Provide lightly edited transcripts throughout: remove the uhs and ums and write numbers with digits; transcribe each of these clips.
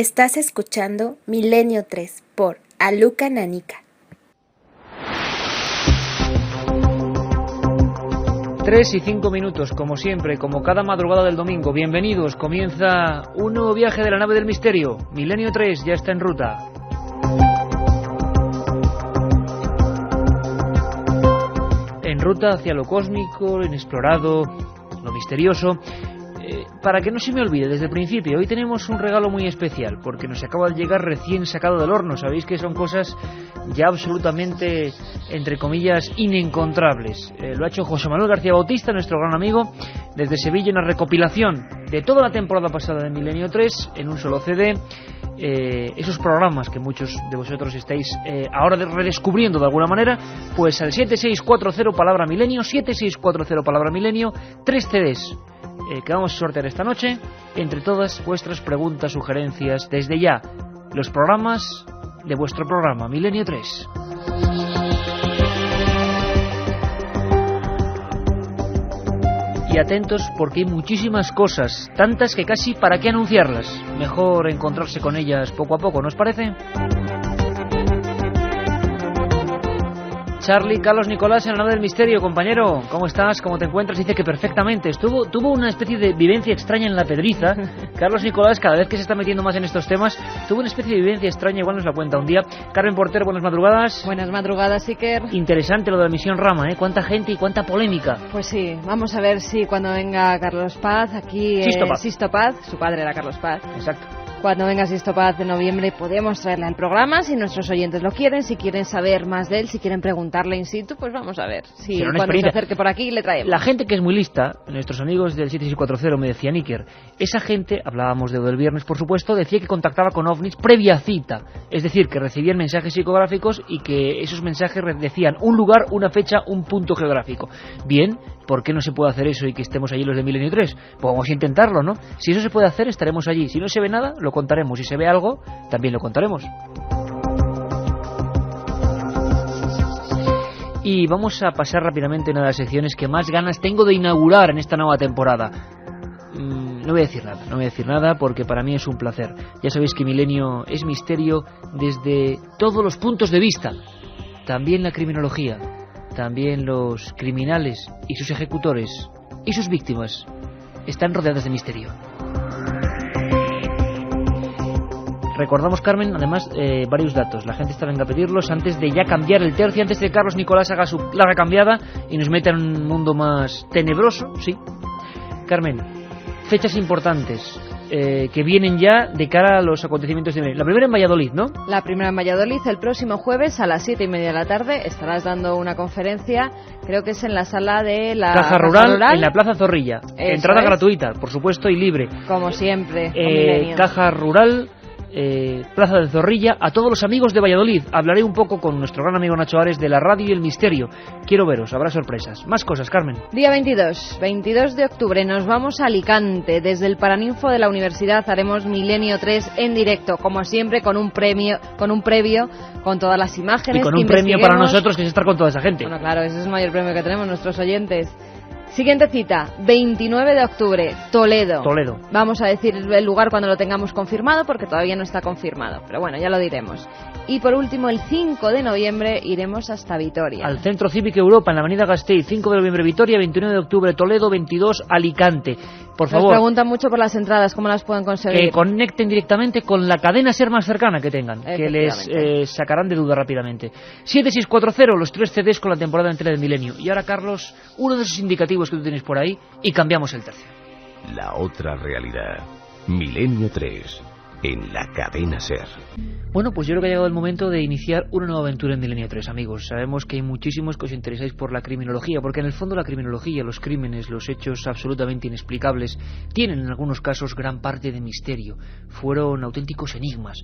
Estás escuchando Milenio 3 por Aluka Nanica. 3 y 5 minutos, como siempre, como cada madrugada del domingo. Bienvenidos, comienza un nuevo viaje de la nave del misterio. Milenio 3 ya está en ruta. En ruta hacia lo cósmico, lo inexplorado, lo misterioso. Para que no se me olvide desde el principio, hoy tenemos un regalo muy especial, porque nos acaba de llegar recién sacado del horno. Sabéis que son cosas ya absolutamente, entre comillas, inencontrables. Lo ha hecho José Manuel García Bautista, nuestro gran amigo, desde Sevilla, una recopilación de toda la temporada pasada de Milenio 3 en un solo CD. Esos programas que muchos de vosotros estáis ahora redescubriendo de alguna manera, pues al 7640 palabra milenio, 7640 palabra milenio, 3 CDs que vamos a sortear esta noche entre todas vuestras preguntas, sugerencias, desde ya los programas de vuestro programa Milenio 3. Y atentos porque hay muchísimas cosas, tantas que casi para qué anunciarlas. Mejor encontrarse con ellas poco a poco, ¿no os parece? Charlie, Carlos Nicolás en la nave del misterio. Compañero, ¿cómo estás? ¿Cómo te encuentras? Dice que perfectamente. Tuvo una especie de vivencia extraña en la Pedriza. Carlos Nicolás, cada vez que se está metiendo más en estos temas, tuvo una especie de vivencia extraña, igual nos la cuenta un día. Carmen Porter, buenas madrugadas. Buenas madrugadas, Iker. Interesante lo de la misión Rama, ¿eh? Cuánta gente y cuánta polémica. Pues sí, vamos a ver si cuando venga Carlos Paz, aquí Sisto Paz, su padre era Carlos Paz. Exacto. Cuando venga Sisto Paz de noviembre podemos traerle al programa, si nuestros oyentes lo quieren, si quieren saber más de él, si quieren preguntarle in situ, pues vamos a ver. Si cuando se acerque por aquí le traemos. La gente que es muy lista, nuestros amigos del 7640 me decían, Iker, esa gente, hablábamos de lo del viernes por supuesto, decía que contactaba con ovnis previa cita, es decir, que recibían mensajes psicográficos y que esos mensajes decían un lugar, una fecha, un punto geográfico. Bien, ¿por qué no se puede hacer eso y que estemos allí los de Milenio 3? Pues vamos a intentarlo, ¿no? Si eso se puede hacer, estaremos allí. Si no se ve nada, lo contaremos. Si se ve algo, también lo contaremos. Y vamos a pasar rápidamente a una de las secciones que más ganas tengo de inaugurar en esta nueva temporada. No voy a decir nada porque para mí es un placer. Ya sabéis que Milenio es misterio desde todos los puntos de vista. También la criminología, también los criminales y sus ejecutores y sus víctimas están rodeadas de misterio. Recordamos, Carmen, además, varios datos. La gente está venga a pedirlos antes de ya cambiar el tercio, antes de que Carlos Nicolás haga su larga cambiada y nos meta en un mundo más tenebroso, sí. Carmen, fechas importantes que vienen ya de cara a los acontecimientos de la primera en Valladolid, ¿no? La primera en Valladolid, el próximo jueves a las 7:30 de la tarde estarás dando una conferencia, creo que es en la sala de la Caja Rural, en la Plaza Zorrilla. Entrada gratuita, por supuesto, y libre. Como siempre. Caja Rural, Plaza de Zorrilla, a todos los amigos de Valladolid. Hablaré un poco con nuestro gran amigo Nacho Ares de la radio y el misterio. Quiero veros, habrá sorpresas. Más cosas, Carmen. Día 22 de octubre nos vamos a Alicante. Desde el Paraninfo de la Universidad haremos Milenio 3 en directo, como siempre, con un previo, con todas las imágenes. Y con un premio para nosotros, que es estar con toda esa gente. Bueno, claro, ese es el mayor premio que tenemos, nuestros oyentes. Siguiente cita, 29 de octubre, Toledo. Vamos a decir el lugar cuando lo tengamos confirmado, porque todavía no está confirmado, pero bueno, ya lo diremos. Y por último, el 5 de noviembre iremos hasta Vitoria. Al Centro Cívico Europa, en la avenida Gasteiz, 5 de noviembre Vitoria, 29 de octubre Toledo, 22 Alicante. Por favor. Nos preguntan mucho por las entradas, ¿cómo las pueden conseguir? Que conecten directamente con la cadena SER más cercana que tengan, que les sacarán de duda rápidamente. 7640, los 3 CDs con la temporada entera del Milenio. Y ahora, Carlos, uno de esos indicativos que tú tienes por ahí, y cambiamos el tercio. La otra realidad. Milenio 3, en la cadena SER. Bueno, pues yo creo que ha llegado el momento de iniciar una nueva aventura en Milenio 3, amigos. Sabemos que hay muchísimos que os interesáis por la criminología, porque en el fondo la criminología, los crímenes, los hechos absolutamente inexplicables, tienen en algunos casos gran parte de misterio. Fueron auténticos enigmas.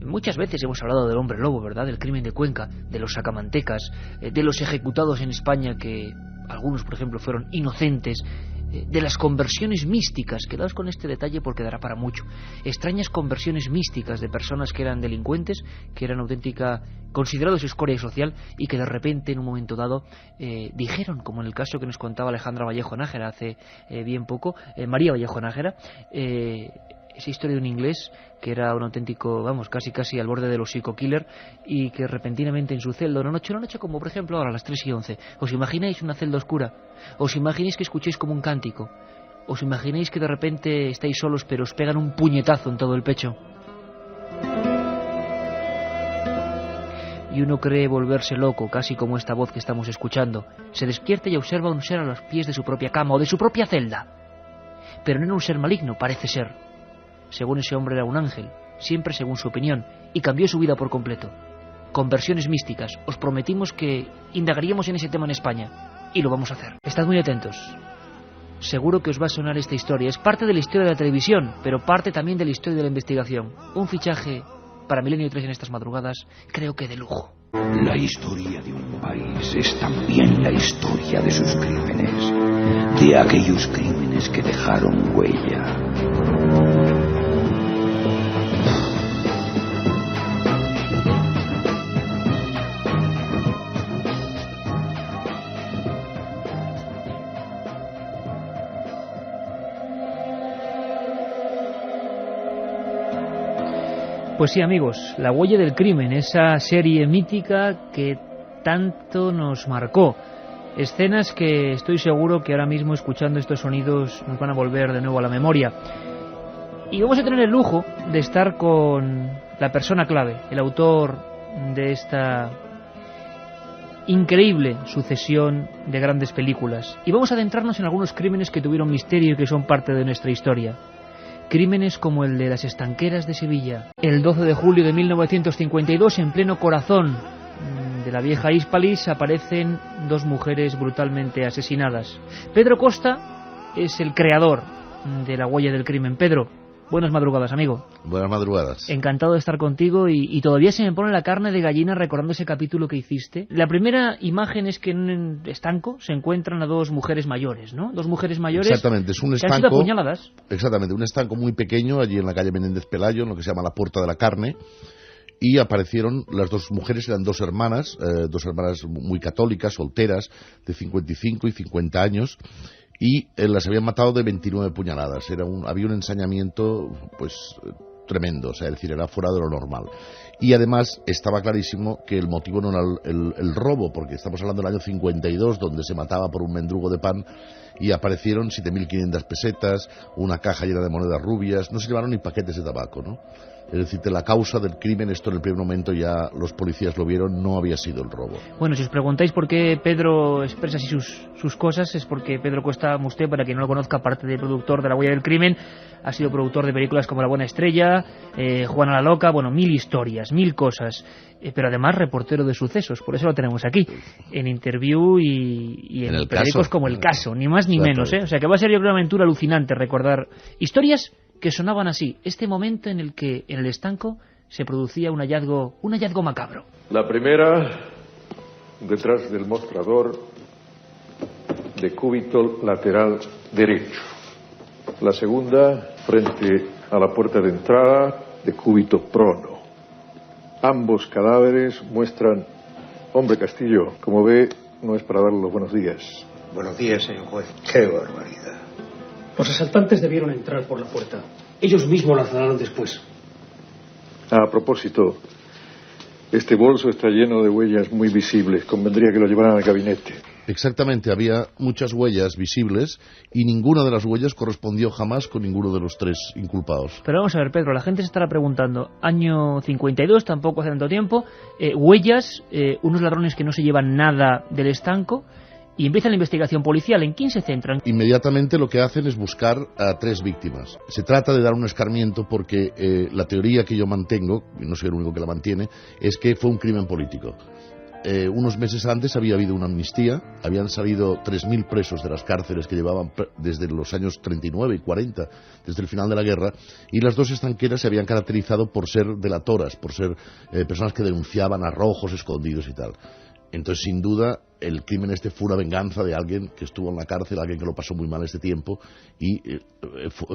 Muchas veces hemos hablado del hombre lobo, ¿verdad? Del crimen de Cuenca, de los sacamantecas, de los ejecutados en España, que algunos, por ejemplo, fueron inocentes, de las conversiones místicas. Quedaos con este detalle porque dará para mucho. Extrañas conversiones místicas de personas que eran delincuentes, que eran considerados escoria social y que de repente en un momento dado dijeron, como en el caso que nos contaba Alejandra Vallejo Nájera hace bien poco, María Vallejo Nájera, esa historia de un inglés que era un auténtico, vamos, casi al borde de los psico-killer, y que repentinamente en su celda, una noche como por ejemplo ahora a las 3:11, ¿os imagináis una celda oscura? ¿Os imagináis que escuchéis como un cántico? ¿Os imagináis que de repente estáis solos pero os pegan un puñetazo en todo el pecho? Y uno cree volverse loco, casi como esta voz que estamos escuchando. Se despierta y observa a un ser a los pies de su propia cama o de su propia celda. Pero no era un ser maligno, parece ser. Según ese hombre era un ángel, siempre según su opinión, y cambió su vida por completo. Conversiones místicas. Os prometimos que indagaríamos en ese tema en España, y lo vamos a hacer. Estad muy atentos. Seguro que os va a sonar esta historia. Es parte de la historia de la televisión, pero parte también de la historia de la investigación. Un fichaje para Milenio 3 en estas madrugadas, creo que de lujo. La historia de un país es también la historia de sus crímenes, de aquellos crímenes que dejaron huella. Pues sí, amigos, La huella del crimen, esa serie mítica que tanto nos marcó. Escenas que estoy seguro que ahora mismo, escuchando estos sonidos, nos van a volver de nuevo a la memoria. Y vamos a tener el lujo de estar con la persona clave, el autor de esta increíble sucesión de grandes películas. Y vamos a adentrarnos en algunos crímenes que tuvieron misterio y que son parte de nuestra historia. Crímenes como el de las estanqueras de Sevilla. El 12 de julio de 1952, en pleno corazón de la vieja Hispalis, aparecen dos mujeres brutalmente asesinadas. Pedro Costa es el creador de La huella del crimen. Pedro, buenas madrugadas, amigo. Buenas madrugadas. Encantado de estar contigo y todavía se me pone la carne de gallina recordando ese capítulo que hiciste. La primera imagen es que en un estanco se encuentran a dos mujeres mayores, ¿no? Dos mujeres mayores. Exactamente, es un que estanco. Han sido apuñaladas. Exactamente, un estanco muy pequeño allí en la calle Menéndez Pelayo, en lo que se llama la Puerta de la Carne. Y aparecieron las dos mujeres, eran dos hermanas muy católicas, solteras, de 55 y 50 años. Y las habían matado de 29 puñaladas. Había un ensañamiento pues tremendo, o sea, es decir, era fuera de lo normal. Y además estaba clarísimo que el motivo no era el robo, porque estamos hablando del año 52, donde se mataba por un mendrugo de pan, y aparecieron 7.500 pesetas, una caja llena de monedas rubias, no se llevaron ni paquetes de tabaco, ¿no? Es decir, la causa del crimen, esto en el primer momento ya los policías lo vieron, no había sido el robo. Bueno, si os preguntáis por qué Pedro expresa así sus cosas, es porque Pedro Costa Musté, para quien no lo conozca, aparte de productor de La huella del crimen, ha sido productor de películas como La buena estrella, Juana la loca, bueno, 1000 historias, 1000 cosas, pero además reportero de sucesos, por eso lo tenemos aquí, en Interview y en periódicos como El Caso, ni más ni menos, ¿eh? O sea que va a ser, yo creo, una aventura alucinante recordar historias que sonaban así, este momento en el que en el estanco se producía un hallazgo macabro. La primera, detrás del mostrador de cúbito lateral derecho. La segunda, frente a la puerta de entrada de cúbito prono. Ambos cadáveres muestran... Hombre Castillo, como ve, no es para darle los buenos días. Buenos días, señor juez. Qué barbaridad. Los asaltantes debieron entrar por la puerta. Ellos mismos la cerraron después. A propósito, este bolso está lleno de huellas muy visibles. Convendría que lo llevaran al gabinete. Exactamente, había muchas huellas visibles y ninguna de las huellas correspondió jamás con ninguno de los tres inculpados. Pero vamos a ver, Pedro, la gente se estará preguntando, año 52, tampoco hace tanto tiempo, huellas, unos ladrones que no se llevan nada del estanco, y empieza la investigación policial. ¿En quién se centran? Inmediatamente lo que hacen es buscar a tres víctimas. Se trata de dar un escarmiento porque la teoría que yo mantengo, y no soy el único que la mantiene, es que fue un crimen político. Unos meses antes había habido una amnistía, habían salido 3.000 presos de las cárceles que llevaban desde los años 39 y 40, desde el final de la guerra, y las dos estanqueras se habían caracterizado por ser delatoras, por ser personas que denunciaban arrojos escondidos y tal. Entonces, sin duda, el crimen este fue una venganza de alguien que estuvo en la cárcel, alguien que lo pasó muy mal este tiempo y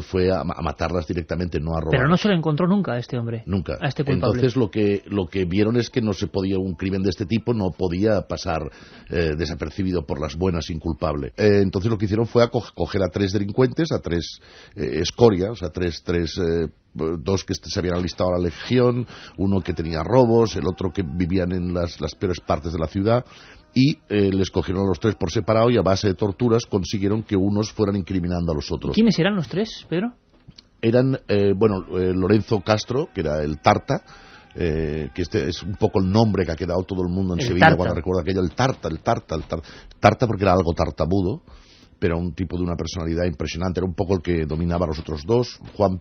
fue a matarlas directamente, no a robar. Pero no se lo encontró nunca a este hombre. Nunca. A este culpable. Entonces lo que vieron es que no se podía, un crimen de este tipo no podía pasar desapercibido por las buenas, inculpable. Entonces lo que hicieron fue coger a 3 delincuentes, a 3 escorias, o sea, dos que se habían alistado a la legión, uno que tenía robos, el otro que vivían en las peores partes de la ciudad, y les cogieron a los 3 por separado y a base de torturas consiguieron que unos fueran incriminando a los otros. ¿Quiénes eran los 3, Pedro? Eran, Lorenzo Castro, que era el Tarta, que este es un poco el nombre que ha quedado todo el mundo en Sevilla Tarta. Cuando recuerda aquello, el Tarta porque era algo tartamudo, pero un tipo de una personalidad impresionante, era un poco el que dominaba a los otros dos, Juan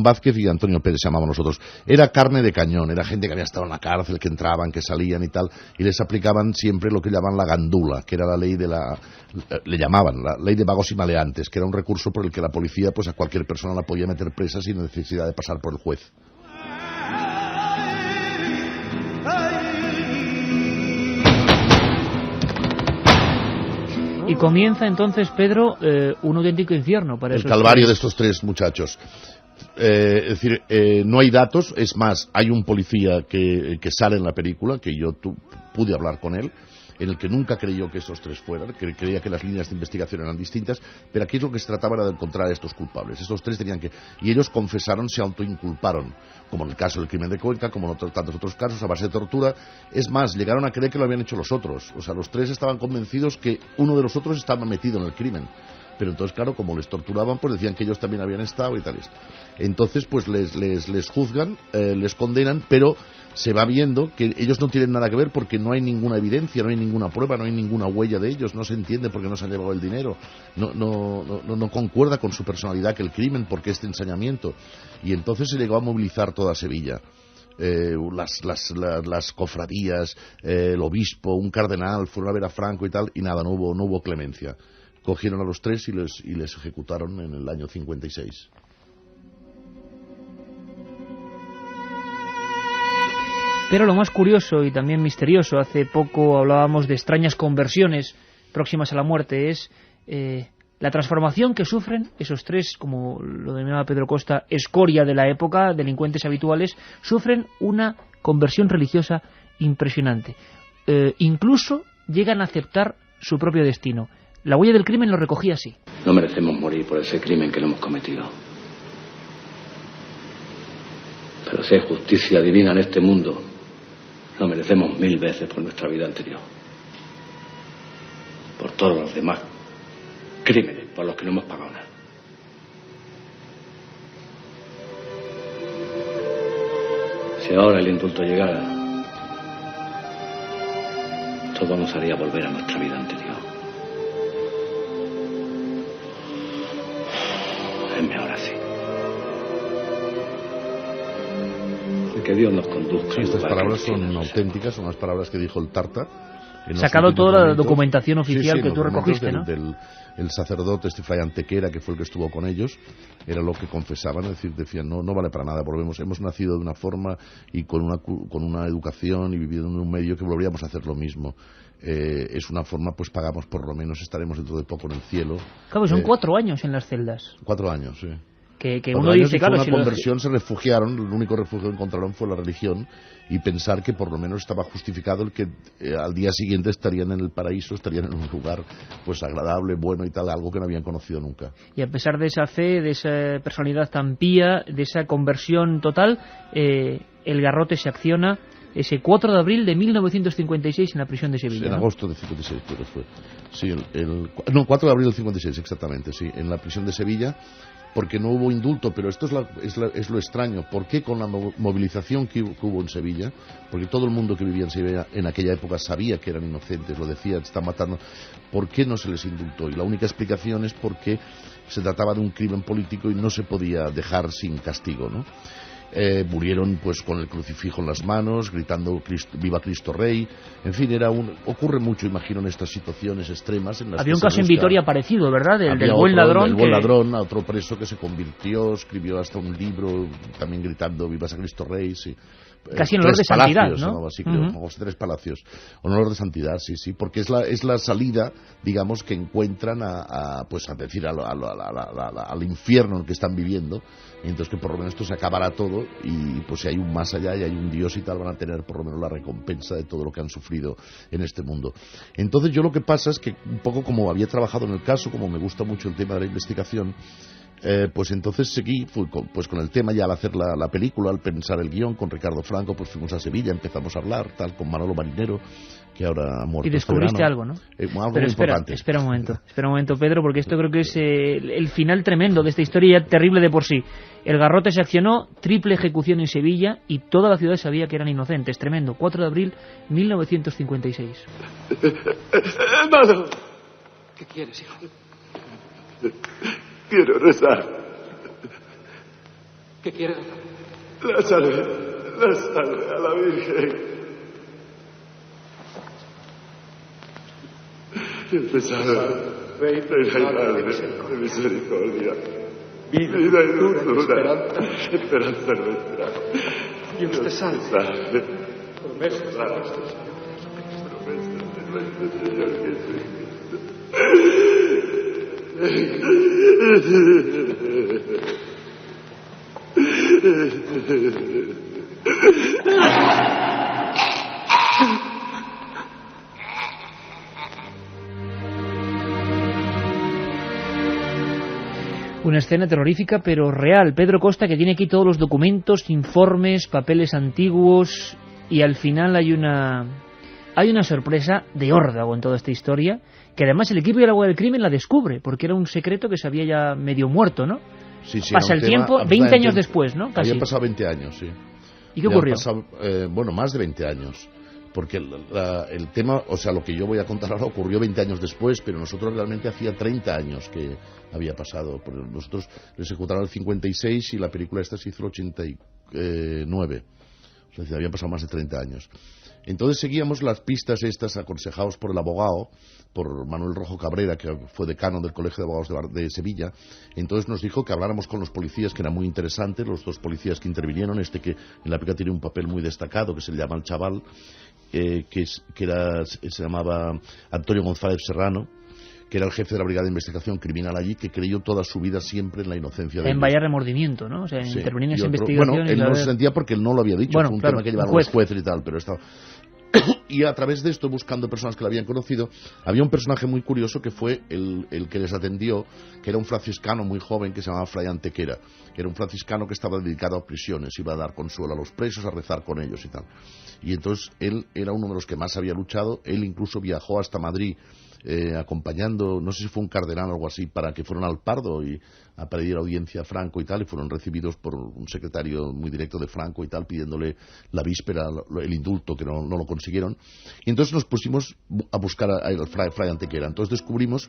Vázquez y Antonio Pérez se llamaban los otros. Era carne de cañón, era gente que había estado en la cárcel, que entraban, que salían y tal, y les aplicaban siempre lo que llamaban la gandula, que era la ley le llamaban la ley de vagos y maleantes, que era un recurso por el que la policía pues a cualquier persona la podía meter presa sin necesidad de pasar por el juez. Y comienza entonces, Pedro, un auténtico infierno para el calvario de estos 3 muchachos. Es decir, no hay datos, es más, hay un policía que sale en la película, que yo pude hablar con él, en el que nunca creyó que estos 3 fueran, que creía que las líneas de investigación eran distintas, pero aquí es lo que se trataba era de encontrar a estos culpables. Estos 3 tenían que... Y ellos confesaron, se autoinculparon, como en el caso del crimen de Cuenca, como en tantos otros casos, a base de tortura. Es más, llegaron a creer que lo habían hecho los otros. O sea, los 3 estaban convencidos que uno de los otros estaba metido en el crimen. Pero entonces, claro, como les torturaban, pues decían que ellos también habían estado y tal. Entonces, pues les juzgan, les condenan, pero se va viendo que ellos no tienen nada que ver porque no hay ninguna evidencia, no hay ninguna prueba, no hay ninguna huella de ellos, no se entiende por qué no se han llevado el dinero, no concuerda con su personalidad que el crimen, porque este ensañamiento. Y entonces se llegó a movilizar toda Sevilla. Las cofradías, el obispo, un cardenal, fueron a ver a Franco y tal, y nada, no hubo clemencia. Cogieron a los 3 y les ejecutaron en el año 56. Pero lo más curioso y también misterioso, hace poco hablábamos de extrañas conversiones próximas a la muerte, es la transformación que sufren esos 3, como lo denominaba Pedro Costa, escoria de la época, delincuentes habituales, sufren una conversión religiosa impresionante. Incluso llegan a aceptar su propio destino. La huella del crimen lo recogía así. No merecemos morir por ese crimen que lo hemos cometido. Pero si hay justicia divina en este mundo, lo merecemos 1000 veces por nuestra vida anterior. Por todos los demás crímenes por los que no hemos pagado nada. Si ahora el indulto llegara, todo nos haría volver a nuestra vida anterior. Es mejor así. Y que Dios nos conduzca. Sí, estas palabras son auténticas, son las palabras que dijo el Tarta. Sacado toda la documentación oficial que tú recogiste, ¿no? El sacerdote Fray Antequera, que fue el que estuvo con ellos, era lo que confesaban, es decir, decían, no vale para nada, hemos nacido de una forma y con una educación y vivido en un medio que volveríamos a hacer lo mismo. Es una forma, pues pagamos, por lo menos estaremos dentro de poco en el cielo. Claro, son 4 años en las celdas. 4 años, sí. Que uno dice, claro, una conversión, se refugiaron, el único refugio que encontraron fue la religión, y pensar que por lo menos estaba justificado el que al día siguiente estarían en el paraíso, estarían en un lugar pues agradable, bueno y tal, algo que no habían conocido nunca. Y a pesar de esa fe, de esa personalidad tan pía, de esa conversión total, el garrote se acciona ese 4 de abril de 1956 en la prisión de Sevilla. Sí, en ¿no? agosto de 56 creo que fue. Sí, 4 de abril del 56 exactamente, sí, en la prisión de Sevilla, porque no hubo indulto, pero esto es lo extraño. ¿Por qué con la movilización que hubo en Sevilla? Porque todo el mundo que vivía en Sevilla en aquella época sabía que eran inocentes, lo decían, están matando. ¿Por qué no se les indultó? Y la única explicación es porque se trataba de un crimen político y no se podía dejar sin castigo, ¿no? murieron pues con el crucifijo en las manos, gritando viva Cristo Rey. En fin, ocurre mucho, imagino, en estas situaciones extremas. Había un caso en Vitoria parecido, ¿verdad? Del buen ladrón. El buen ladrón, a otro preso que se convirtió, escribió hasta un libro también gritando viva Cristo Rey, sí. Casi en honor de santidad, ¿no? Así creo, Tres Palacios. Honor de santidad, sí, porque es la salida, digamos, que encuentran al infierno en el que están viviendo, y entonces que por lo menos esto se acabará todo, y pues si hay un más allá y hay un Dios y tal, van a tener por lo menos la recompensa de todo lo que han sufrido en este mundo. Entonces yo lo que pasa es que, un poco como había trabajado en el caso, como me gusta mucho el tema de la investigación, pues entonces seguí con el tema ya al hacer la película, al pensar el guión con Ricardo Franco, pues fuimos a Sevilla, empezamos a hablar tal con Manolo Marinero, que ahora ha muerto. Y descubriste algo, ¿no? Algo pero muy importante. Espera un momento, Pedro, porque esto creo que es el final tremendo de esta historia, ya terrible de por sí. El garrote se accionó, triple ejecución en Sevilla, y toda la ciudad sabía que eran inocentes. Tremendo. 4 de abril 1956. ¡Hermano! ¿Qué quieres, hijo? Quiero rezar. ¿Qué quieres? La salve a la Virgen. Y empezar, Reina y Madre de misericordia, vida y dulzura, esperanza nuestra. Dios te salve. Promesas de nuestro Señor Jesucristo. Una escena terrorífica pero real. Pedro Costa, que tiene aquí todos los documentos, informes, papeles antiguos, y al final hay una sorpresa de órdago en toda esta historia, que además el equipo de la Guardia del Crimen la descubre, porque era un secreto que se había ya medio muerto, ¿no? Sí, pasa el tiempo, 20 años después, ¿no? Casi. Habían pasado 20 años, sí. ¿Y qué ocurrió? Más de 20 años. Porque el tema, o sea, lo que yo voy a contar ahora ocurrió 20 años después, pero nosotros realmente hacía 30 años que había pasado. Nosotros les ejecutaron el 56 y la película esta se hizo el 89. O sea, habían pasado más de 30 años. Entonces seguíamos las pistas estas aconsejados por el abogado, por Manuel Rojo Cabrera, que fue decano del Colegio de Abogados de Sevilla. Entonces nos dijo que habláramos con los policías, que era muy interesante, los dos policías que intervinieron, que en la película tiene un papel muy destacado, que se le llama El Chaval, se llamaba Antonio González Serrano, que era el jefe de la Brigada de Investigación Criminal allí, que creyó toda su vida siempre en la inocencia de ellos. En vaya remordimiento, ¿no? O sea, sí. Intervenir en esa investigación. Bueno, él no se sentía porque él no lo había dicho, fue un tema que llevaron los jueces y tal, pero estaba... Y a través de esto, buscando personas que la habían conocido, había un personaje muy curioso que fue el que les atendió, que era un franciscano muy joven que se llamaba Fray Antequera, que era un franciscano que estaba dedicado a prisiones, iba a dar consuelo a los presos, a rezar con ellos y tal. Y entonces él era uno de los que más había luchado, él incluso viajó hasta Madrid acompañando, no sé si fue un cardenal o algo así, para que fueran al Pardo y a pedir audiencia a Franco y tal, y fueron recibidos por un secretario muy directo de Franco y tal, pidiéndole la víspera el indulto, que no lo consiguieron. Y entonces nos pusimos a buscar al Fray Antequera. Entonces descubrimos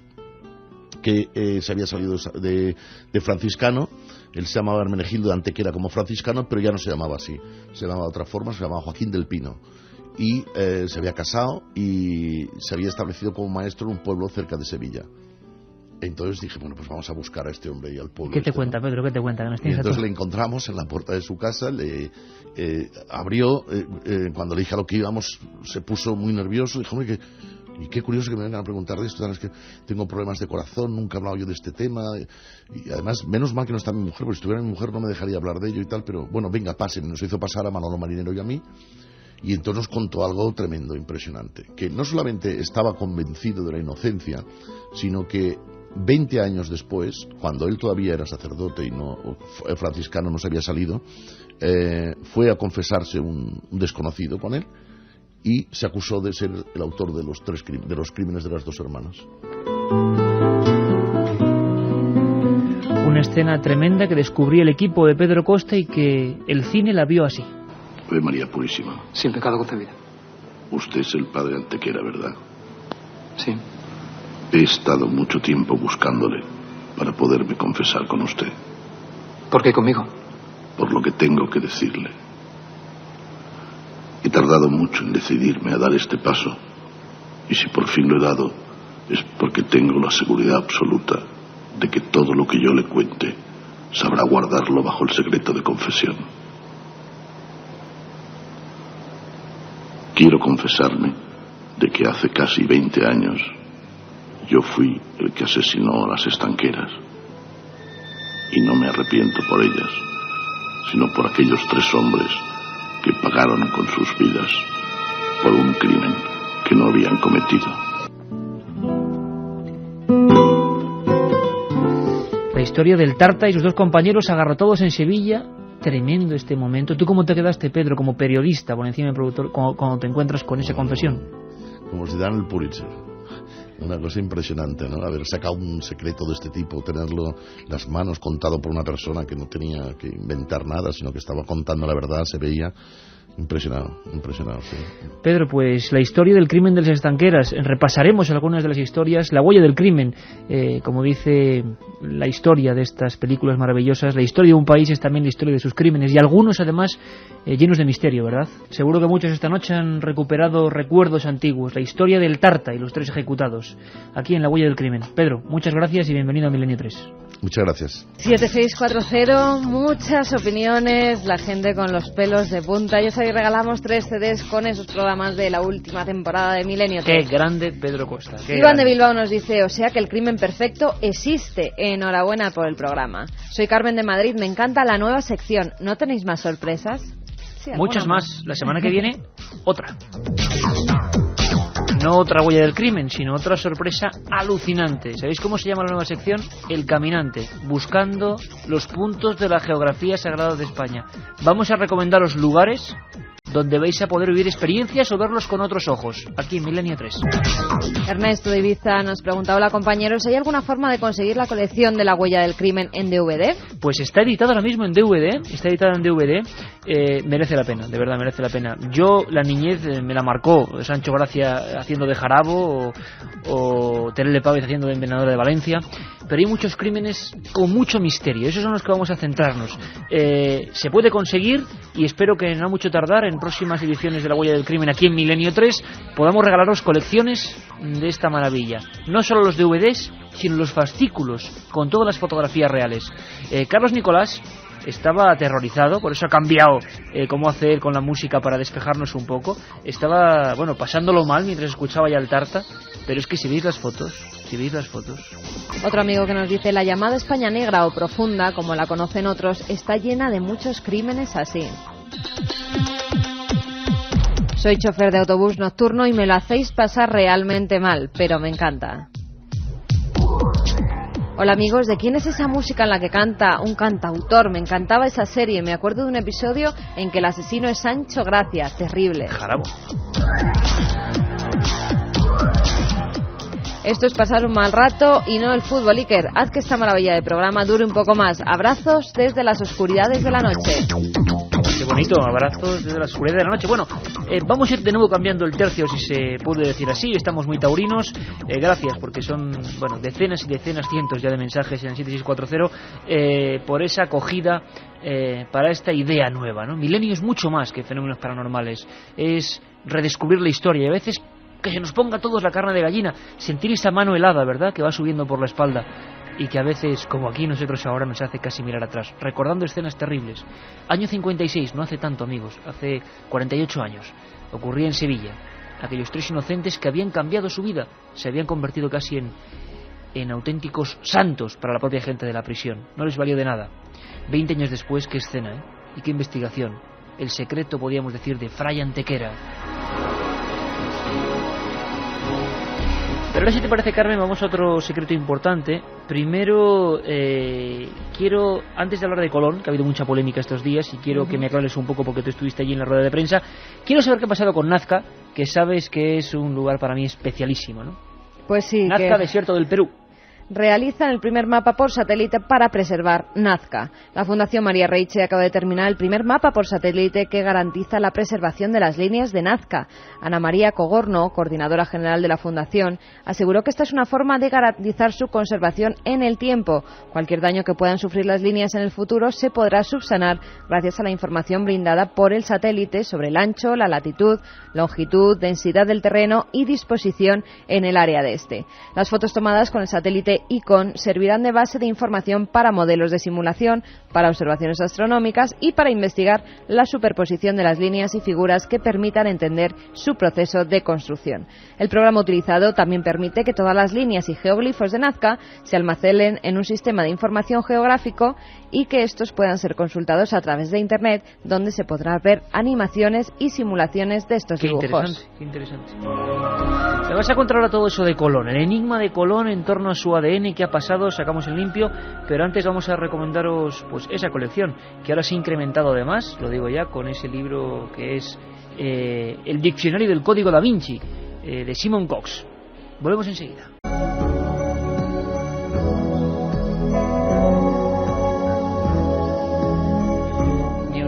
que se había salido de franciscano. Él se llamaba Hermenegildo de Antequera como franciscano, pero ya no se llamaba así, se llamaba de otra forma, se llamaba Joaquín del Pino. Y se había casado y se había establecido como maestro en un pueblo cerca de Sevilla. Entonces dije, bueno, pues vamos a buscar a este hombre y al pueblo. ¿Qué te cuenta, Pedro? ¿Qué te cuenta? Y entonces le encontramos en la puerta de su casa, le abrió, cuando le dije a lo que íbamos, se puso muy nervioso, dijo, hombre, y qué curioso que me vengan a preguntar de esto, es que tengo problemas de corazón, nunca he hablado yo de este tema, y además, menos mal que no está mi mujer, porque si estuviera mi mujer no me dejaría hablar de ello y tal, pero bueno, venga, pasen, nos hizo pasar a Manolo Marinero y a mí. Y entonces nos contó algo tremendo, impresionante, que no solamente estaba convencido de la inocencia, sino que 20 años después, cuando él todavía era sacerdote y franciscano, no se había salido, fue a confesarse un desconocido con él y se acusó de ser el autor de los crímenes de las dos hermanas. Una escena tremenda que descubrí el equipo de Pedro Costa y que el cine la vio así. Ave María Purísima. Sin pecado concebida. Usted es el padre Antequera, ¿verdad? Sí. He estado mucho tiempo buscándole para poderme confesar con usted. ¿Por qué conmigo? por lo que tengo que decirle. He tardado mucho en decidirme a dar este paso, y si por fin lo he dado, es porque tengo la seguridad absoluta de que todo lo que yo le cuente sabrá guardarlo bajo el secreto de confesión. Quiero confesarme de que hace casi 20 años yo fui el que asesinó a las estanqueras. Y no me arrepiento por ellas, sino por aquellos 3 hombres que pagaron con sus vidas por un crimen que no habían cometido. La historia del Tarta y sus 2 compañeros agarrotados en Sevilla. Tremendo este momento. ¿Tú cómo te quedaste, Pedro, como periodista, por encima del productor, cuando te encuentras con esa confesión? Como si dan el Pulitzer. Una cosa impresionante, ¿no? Haber sacado un secreto de este tipo, tenerlo en las manos contado por una persona que no tenía que inventar nada, sino que estaba contando la verdad, se veía impresionado, sí. Pedro, pues la historia del crimen de las estanqueras, repasaremos algunas de las historias, la huella del crimen, como dice la historia de estas películas maravillosas, la historia de un país es también la historia de sus crímenes, y algunos además llenos de misterio, ¿verdad? Seguro que muchos esta noche han recuperado recuerdos antiguos, la historia del Tarta y los 3 ejecutados, aquí en la huella del crimen. Pedro, muchas gracias y bienvenido a Milenio 3. Muchas gracias. 7640, muchas opiniones, la gente con los pelos de punta. Ya sabéis, regalamos 3 CDs con esos programas de la última temporada de Milenio 3. Qué grande Pedro Costa. Iván de Bilbao nos dice, o sea que el crimen perfecto existe. Enhorabuena por el programa. Soy Carmen de Madrid, me encanta la nueva sección. ¿No tenéis más sorpresas? Sí, muchas más. La semana que viene, otra. No otra huella del crimen, sino otra sorpresa alucinante. ¿Sabéis cómo se llama la nueva sección? El Caminante, buscando los puntos de la geografía sagrada de España. Vamos a recomendaros lugares donde vais a poder vivir experiencias o verlos con otros ojos, aquí en Milenio 3. Ernesto de Ibiza nos pregunta, hola compañeros, ¿hay alguna forma de conseguir la colección de la huella del crimen en DVD? Pues está editada ahora mismo en DVD, merece la pena, de verdad merece la pena. Yo, la niñez me la marcó Sancho Gracia haciendo de Jarabo o Terele Pávez haciendo de Envenenadora de Valencia, pero hay muchos crímenes con mucho misterio, esos son los que vamos a centrarnos. Se puede conseguir y espero que no mucho tardar en próximas ediciones de la huella del crimen aquí en Milenio 3 podamos regalaros colecciones de esta maravilla, no solo los DVDs sino los fascículos con todas las fotografías reales. Carlos Nicolás estaba aterrorizado, por eso ha cambiado cómo hacer con la música para despejarnos un poco. Estaba, pasándolo mal mientras escuchaba ya el Tarta, pero es que si veis las fotos. Otro amigo que nos dice, la llamada España negra o profunda, como la conocen otros, está llena de muchos crímenes así. Soy chofer de autobús nocturno y me lo hacéis pasar realmente mal, pero me encanta. Hola amigos, ¿de quién es esa música en la que canta un cantautor? Me encantaba esa serie, me acuerdo de un episodio en que el asesino es Sancho Gracia, terrible. Jarabo. Esto es pasar un mal rato y no el fútbol, Iker. Haz que esta maravilla de programa dure un poco más. Abrazos desde las oscuridades de la noche. Qué bonito, abrazos desde la oscuridad de la noche. Bueno, vamos a ir de nuevo cambiando el tercio, si se puede decir así. Estamos muy taurinos. Gracias, porque son decenas y decenas, cientos ya de mensajes en el 7640 por esa acogida para esta idea nueva, ¿no? Milenio es mucho más que fenómenos paranormales. Es redescubrir la historia y a veces que se nos ponga a todos la carne de gallina, sentir esa mano helada, ¿verdad?, que va subiendo por la espalda y que a veces, como aquí nosotros ahora, nos hace casi mirar atrás, recordando escenas terribles. Año 56, no hace tanto, amigos, hace 48 años, ocurría en Sevilla. Aquellos 3 inocentes que habían cambiado su vida, se habían convertido casi en auténticos santos para la propia gente de la prisión. No les valió de nada. 20 años después, qué escena, ¿eh? Y qué investigación. El secreto, podríamos decir, de Fray Antequera. Pero ahora, si te parece, Carmen, vamos a otro secreto importante. Primero, quiero, antes de hablar de Colón, que ha habido mucha polémica estos días, y quiero que me aclares un poco porque tú estuviste allí en la rueda de prensa, quiero saber qué ha pasado con Nazca, que sabes que es un lugar para mí especialísimo, ¿no? Pues sí. Nazca, desierto del Perú. realizan el primer mapa por satélite para preservar Nazca. La Fundación María Reiche acaba de terminar el primer mapa por satélite que garantiza la preservación de las líneas de Nazca. Ana María Cogorno, coordinadora general de la Fundación, aseguró que esta es una forma de garantizar su conservación en el tiempo. Cualquier daño que puedan sufrir las líneas en el futuro se podrá subsanar gracias a la información brindada por el satélite sobre el ancho, la latitud, longitud, densidad del terreno y disposición en el área de este. Las fotos tomadas con el satélite ICON servirán de base de información para modelos de simulación, para observaciones astronómicas y para investigar la superposición de las líneas y figuras que permitan entender su proceso de construcción. El programa utilizado también permite que todas las líneas y geoglifos de Nazca se almacenen en un sistema de información geográfico y que estos puedan ser consultados a través de Internet, donde se podrá ver animaciones y simulaciones de estos dibujos. Qué interesante. Me vas a contar ahora todo eso de Colón, el enigma de Colón en torno a su ADN, qué ha pasado, sacamos el limpio, pero antes vamos a recomendaros pues esa colección, que ahora se ha incrementado además, lo digo ya, con ese libro que es el Diccionario del Código Da Vinci, de Simon Cox. Volvemos enseguida.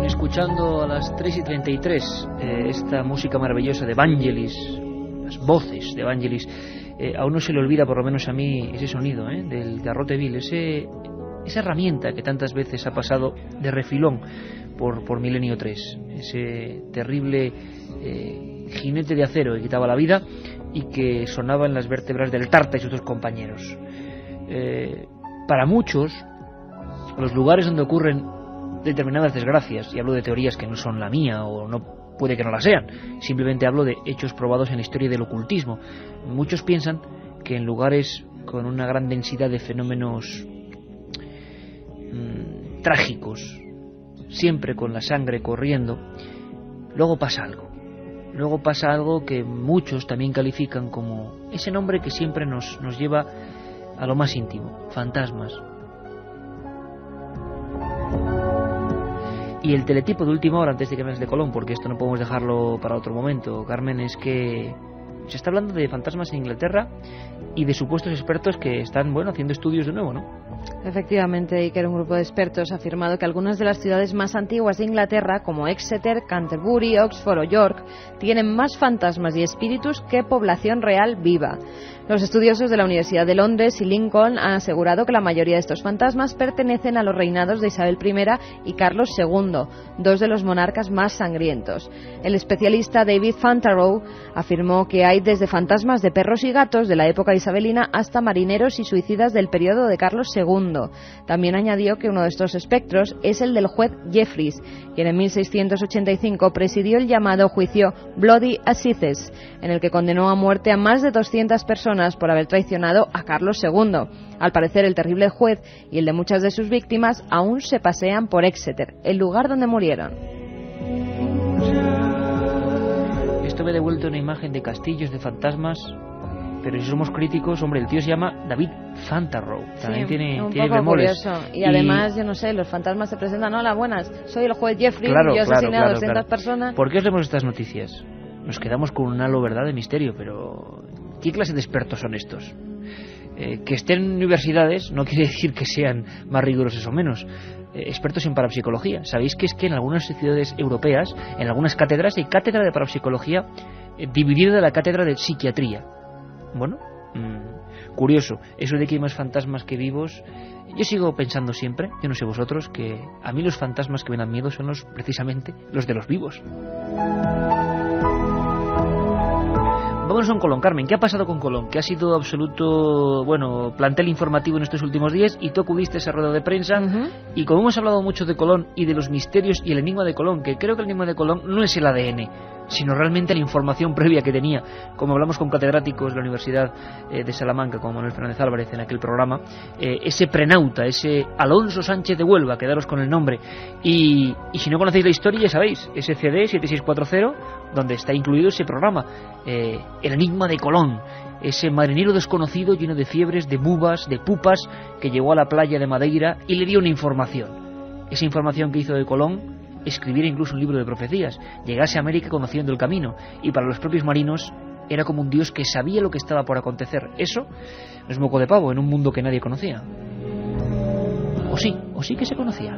Escuchando a las 3:33 esta música maravillosa de Vangelis, las voces de Vangelis, a uno se le olvida, por lo menos a mí, ese sonido del garrote vil, esa herramienta que tantas veces ha pasado de refilón por Milenio 3, ese terrible jinete de acero que quitaba la vida y que sonaba en las vértebras del Tarta y sus dos compañeros. Para muchos, los lugares donde ocurren determinadas desgracias, y hablo de teorías que no son la mía o no puede que no la sean, simplemente hablo de hechos probados en la historia del ocultismo. Muchos piensan que en lugares con una gran densidad de fenómenos trágicos, siempre con la sangre corriendo, luego pasa algo que muchos también califican como ese nombre que siempre nos lleva a lo más íntimo: fantasmas. Y el teletipo de última hora, antes de que me hables de Colón, porque esto no podemos dejarlo para otro momento, Carmen, es que se está hablando de fantasmas en Inglaterra y de supuestos expertos que están, haciendo estudios de nuevo, ¿no? Efectivamente, Iker, un grupo de expertos ha afirmado que algunas de las ciudades más antiguas de Inglaterra, como Exeter, Canterbury, Oxford o York, tienen más fantasmas y espíritus que población real viva. Los estudiosos de la Universidad de Londres y Lincoln han asegurado que la mayoría de estos fantasmas pertenecen a los reinados de Isabel I y Carlos II, dos de los monarcas más sangrientos. El especialista David Fantarow afirmó que hay desde fantasmas de perros y gatos de la época isabelina hasta marineros y suicidas del periodo de Carlos II. También añadió que uno de estos espectros es el del juez Jeffreys, quien en 1685 presidió el llamado juicio Bloody Assizes, en el que condenó a muerte a más de 200 personas por haber traicionado a Carlos II. Al parecer, el terrible juez y el de muchas de sus víctimas aún se pasean por Exeter, el lugar donde murieron. Esto me ha devuelto una imagen de castillos, de fantasmas, pero si somos críticos, hombre, el tío se llama David Fantarow, también tiene bemoles. Y además, yo no sé, los fantasmas se presentan: hola, buenas, soy el juez Jeffrey, yo asesiné a 200 personas. ¿Por qué os leemos estas noticias? Nos quedamos con un halo, ¿verdad?, de misterio, pero ¿qué clase de expertos son estos? Que estén en universidades no quiere decir que sean más rigurosos o menos. Expertos en parapsicología. Sabéis que es que en algunas ciudades europeas, en algunas cátedras, hay cátedra de parapsicología dividida de la cátedra de psiquiatría. Bueno, curioso, eso de que hay más fantasmas que vivos. Yo sigo pensando siempre, yo no sé vosotros, que a mí los fantasmas que me dan miedo son precisamente los de los vivos. Vámonos con Colón, Carmen. ¿Qué ha pasado con Colón? Que ha sido absoluto, plantel informativo en estos últimos días, y tú acudiste a esa rueda de prensa, y como hemos hablado mucho de Colón y de los misterios y el enigma de Colón, que creo que el enigma de Colón no es el ADN, sino realmente la información previa que tenía, como hablamos con catedráticos de la Universidad de Salamanca, como Manuel Fernández Álvarez en aquel programa, ese prenauta, ese Alonso Sánchez de Huelva, quedaros con el nombre, y si no conocéis la historia, ya sabéis, ese CD 7640, donde está incluido ese programa, el enigma de Colón, ese marinero desconocido lleno de fiebres, de bubas, de pupas, que llegó a la playa de Madeira y le dio una información. Esa información que hizo de Colón escribiera incluso un libro de profecías, llegase a América conociendo el camino, y para los propios marinos era como un dios que sabía lo que estaba por acontecer. Eso no es moco de pavo en un mundo que nadie conocía. O sí que se conocía.